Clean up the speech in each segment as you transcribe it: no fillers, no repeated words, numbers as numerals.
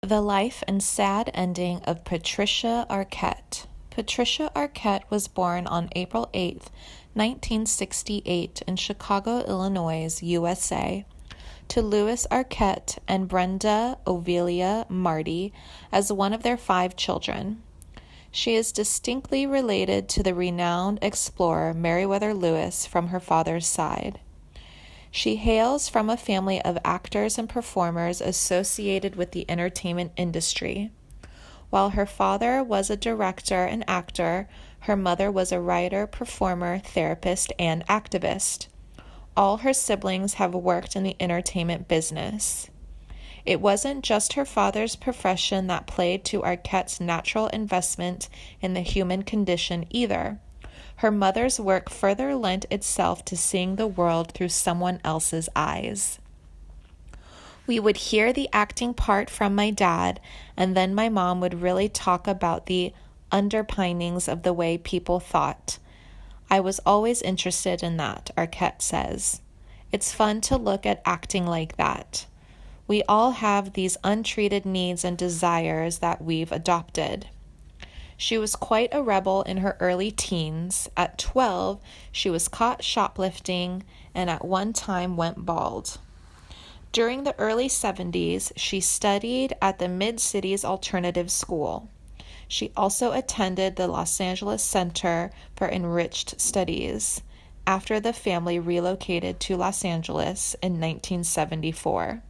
The life and sad ending of Patricia Arquette. Patricia Arquette was born on April 8, 1968 in Chicago, Illinois, USA, to Louis Arquette and Brenda Ovelia Marty as one of their 5 children. She is distinctly related to the renowned explorer Meriwether Lewis from her father's side. She hails from a family of actors and performers associated with the entertainment industry. While her father was a director and actor, her mother was a writer, performer, therapist, and activist. All her siblings have worked in the entertainment business. It wasn't just her father's profession that played to Arquette's natural investment in the human condition either. Her mother's work further lent itself to seeing the world through someone else's eyes. We would hear the acting part from my dad, and then my mom would really talk about the underpinnings of the way people thought. I was always interested in that, Arquette says. It's fun to look at acting like that. We all have these untreated needs and desires that we've adopted. She was quite a rebel in her early teens. At 12, she was caught shoplifting and at one time went bald. During the early 70s, she studied at the Mid-Cities Alternative School. She also attended the Los Angeles Center for Enriched Studies after the family relocated to Los Angeles in 1974.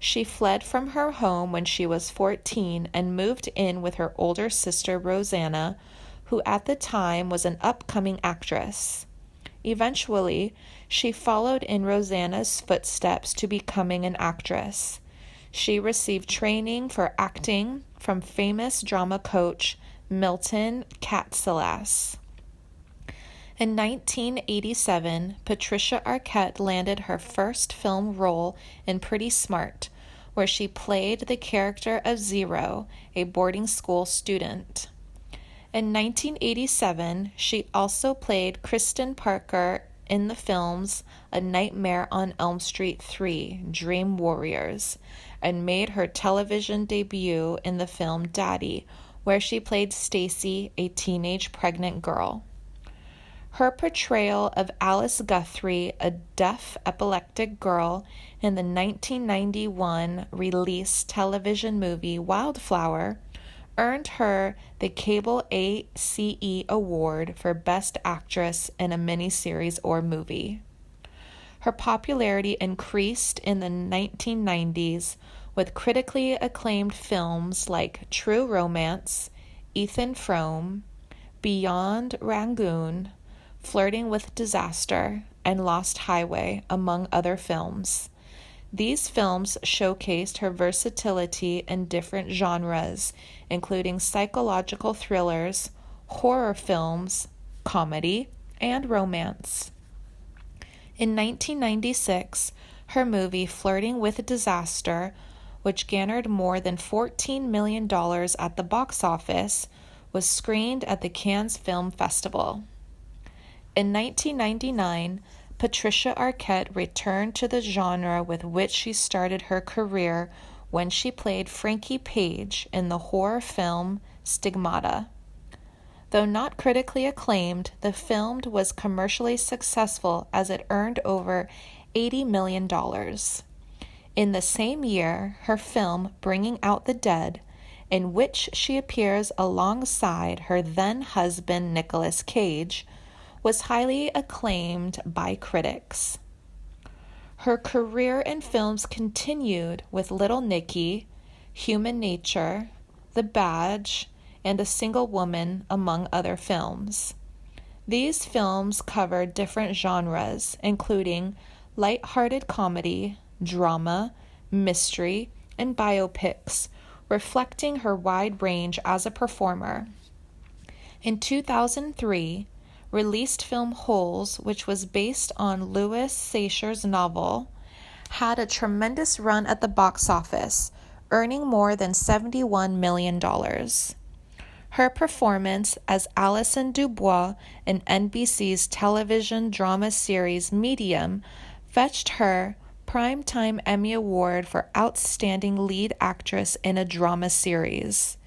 She fled from her home when she was 14 and moved in with her older sister Rosanna, who at the time was an upcoming actress. Eventually, she followed in Rosanna's footsteps to becoming an actress. She received training for acting from famous drama coach Milton Katselas. In 1987, Patricia Arquette landed her first film role in Pretty Smart, where she played the character of Zero, a boarding school student. In 1987, she also played Kristen Parker in the films A Nightmare on Elm Street 3, Dream Warriors, and made her television debut in the film Daddy, where she played Stacy, a teenage pregnant girl. Her portrayal of Alice Guthrie, a deaf epileptic girl, in the 1991 release television movie Wildflower, earned her the Cable ACE Award for Best Actress in a Miniseries or Movie. Her popularity increased in the 1990s with critically acclaimed films like True Romance, Ethan Frome, Beyond Rangoon, Flirting with Disaster, and Lost Highway, among other films. These films showcased her versatility in different genres, including psychological thrillers, horror films, comedy, and romance. In 1996, her movie Flirting with Disaster, which garnered more than $14 million at the box office, was screened at the Cannes Film Festival. In 1999, Patricia Arquette returned to the genre with which she started her career when she played Frankie Page in the horror film Stigmata. Though not critically acclaimed, the film was commercially successful as it earned over $80 million. In the same year, her film Bringing Out the Dead, in which she appears alongside her then-husband Nicolas Cage, was highly acclaimed by critics. Her career in films continued with Little Nicky, Human Nature, The Badge, and A Single Woman, among other films. These films covered different genres, including light-hearted comedy, drama, mystery, and biopics, reflecting her wide range as a performer. In 2003, released film Holes, which was based on Louis Sachser's novel, had a tremendous run at the box office, earning more than $71 million. Her performance as Alison Dubois in NBC's television drama series Medium fetched her Primetime Emmy Award for Outstanding Lead Actress in a Drama Series.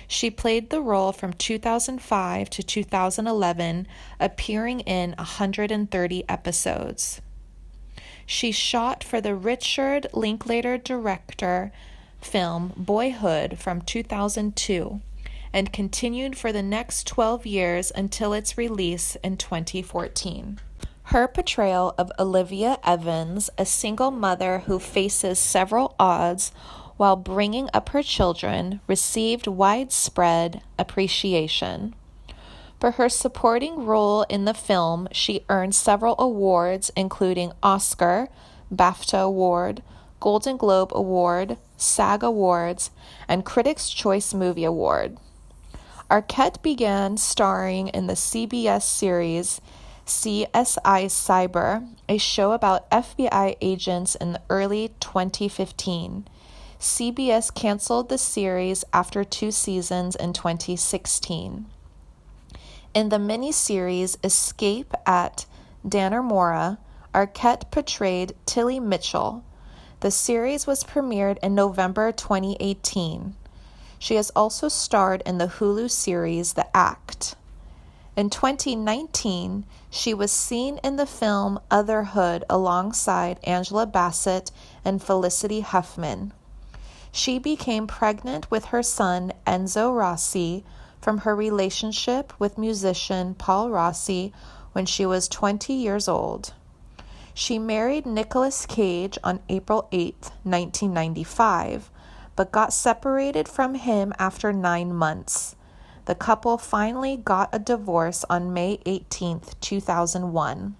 She played the role from 2005 to 2011, appearing in 130 episodes. She shot for the Richard Linklater director film Boyhood from 2002 and continued for the next 12 years until its release in 2014. Her portrayal of Olivia Evans, a single mother who faces several odds while bringing up her children, received widespread appreciation. For her supporting role in the film, she earned several awards, including Oscar, BAFTA Award, Golden Globe Award, SAG Awards, and Critics' Choice Movie Award. Arquette began starring in the CBS series CSI Cyber, a show about FBI agents in the early 2015. CBS canceled the series after 2 seasons in 2016. In the miniseries Escape at Dannemora, Arquette portrayed Tilly Mitchell. The series was premiered in November 2018. She has also starred in the Hulu series The Act. In 2019, she was seen in the film Otherhood alongside Angela Bassett and Felicity Huffman. She became pregnant with her son Enzo Rossi from her relationship with musician Paul Rossi when she was 20 years old. She married Nicolas Cage on April 8, 1995, but got separated from him after 9 months. The couple finally got a divorce on May 18, 2001.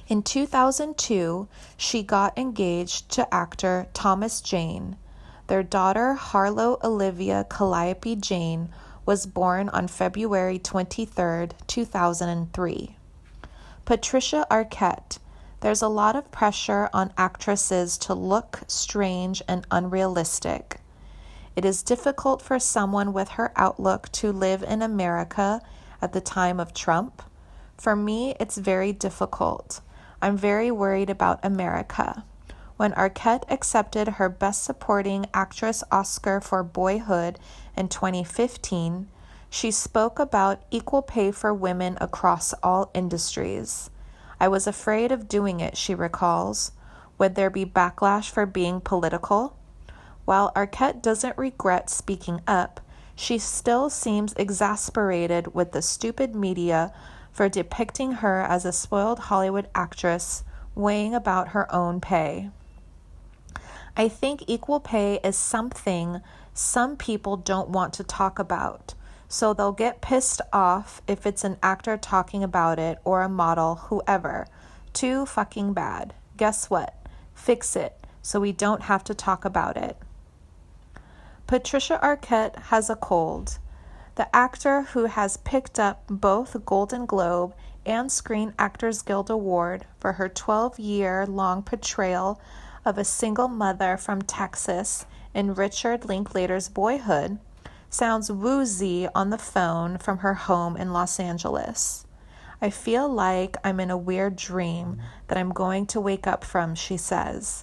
In 2002, she got engaged to actor Thomas Jane. Their daughter, Harlow Olivia Calliope Jane, was born on February 23, 2003. Patricia Arquette. There's a lot of pressure on actresses to look strange and unrealistic. It is difficult for someone with her outlook to live in America at the time of Trump. For me, it's very difficult. I'm very worried about America. When Arquette accepted her Best Supporting Actress Oscar for Boyhood in 2015, she spoke about equal pay for women across all industries. I was afraid of doing it, she recalls. Would there be backlash for being political? While Arquette doesn't regret speaking up, she still seems exasperated with the stupid media for depicting her as a spoiled Hollywood actress weighing about her own pay. I think equal pay is something some people don't want to talk about, so they'll get pissed off if it's an actor talking about it or a model, whoever. Too fucking bad. Guess what? Fix it so we don't have to talk about it. Patricia Arquette has a cold. The actor who has picked up both Golden Globe and Screen Actors Guild Award for her 12-year-long portrayal of a single mother from Texas in Richard Linklater's Boyhood, sounds woozy on the phone from her home in Los Angeles. I feel like I'm in a weird dream that I'm going to wake up from, she says.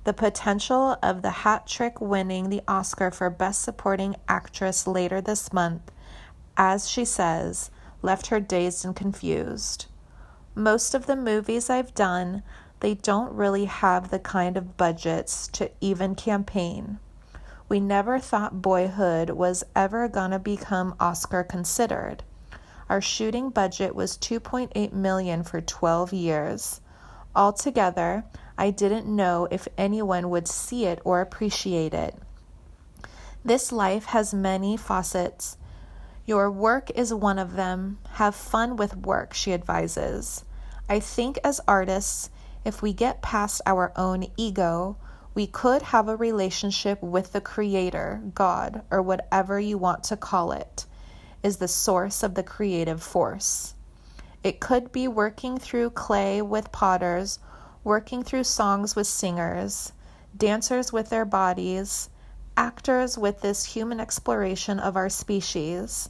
The potential of the hat trick winning the Oscar for Best Supporting Actress later this month, as she says, left her dazed and confused. Most of the movies I've done, they don't really have the kind of budgets to even campaign. We never thought Boyhood was ever gonna become Oscar considered. Our shooting budget was $2.8 million for 12 years. Altogether, I didn't know if anyone would see it or appreciate it. This life has many facets. Your work is one of them. Have fun with work, she advises. I think as artists, if we get past our own ego, we could have a relationship with the Creator, God, or whatever you want to call it, is the source of the creative force. It could be working through clay with potters, working through songs with singers, dancers with their bodies, actors with this human exploration of our species.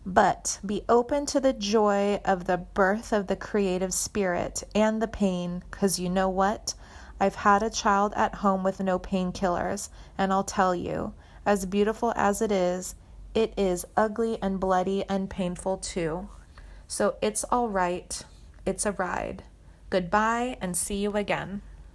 But be open to the joy of the birth of the creative spirit and the pain, because you know what? I've had a child at home with no painkillers, and I'll tell you, as beautiful as it is ugly and bloody and painful too. So it's all right. It's a ride. Goodbye and see you again.